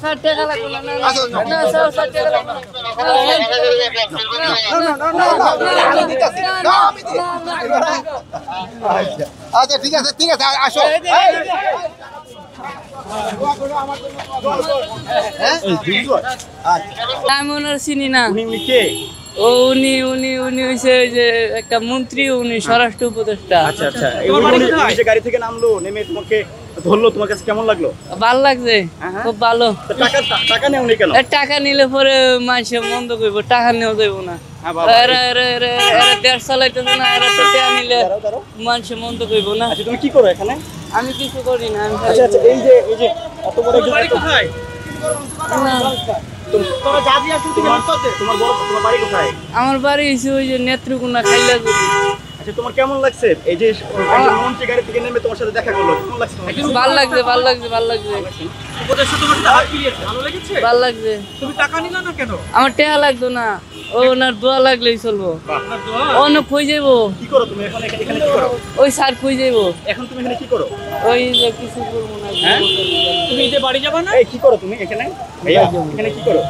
Sir টাকা লাগবে না, না স্যার টাকা লাগবে আচ্ছা ঠিক আছে আসো। আমি ওনার চিনি না। ও উনি হইছে যে একটা মন্ত্রী, উনি স্বরাষ্ট্র উপদেষ্টা। আচ্ছা গাড়ি থেকে নামলো, নেমে তোমাকে ধরলো, তোমার কাছে কেমন লাগলো? ভালো লাগছে, খুব ভালো। টাকা নেও নি কেন? টাকা নিলে পরে মানুষে মন্দ করব, টাকা নেওয়া যাইব না। দেড় চালাইতেছে না, এরা তো টাকা নিলে মানুষে মন্দ করব না। তুমি কি করো এখানে? আমি কিছু করি না। আমি এই যে এত বড় বাড়ি কোথায়? তোমার বাড়ি কোথায়? আমার বাড়ি হচ্ছে ওই যে নেত্রকোনা খাইলাগুড়ি। আচ্ছা, তোমার কেমন লাগছে এই যে মন্ত্রী গাড়ি থেকে নেমে তোমার সাথে দেখা করলো? কেমন লাগছে? ভালো লাগছে, ভালো লাগছে, ভালো লাগছে, ভালো লাগছে। তুমি টাকা নিলা না কেন? আমার টাকা লাগতো না, ওনার দোয়া লাগলেই চলবো। অনেক খুঁজ যাইবো। কি করো তুমি এখানে কি করো? ওই স্যার খুঁজ যাইবো। এখন তুমি এখানে কি করো? ওই যে কিছু করবো না। তুমি যে বাড়ি যাবা না? এই কি করো তুমি এখানে? ভাইয়া এখানে কি করো?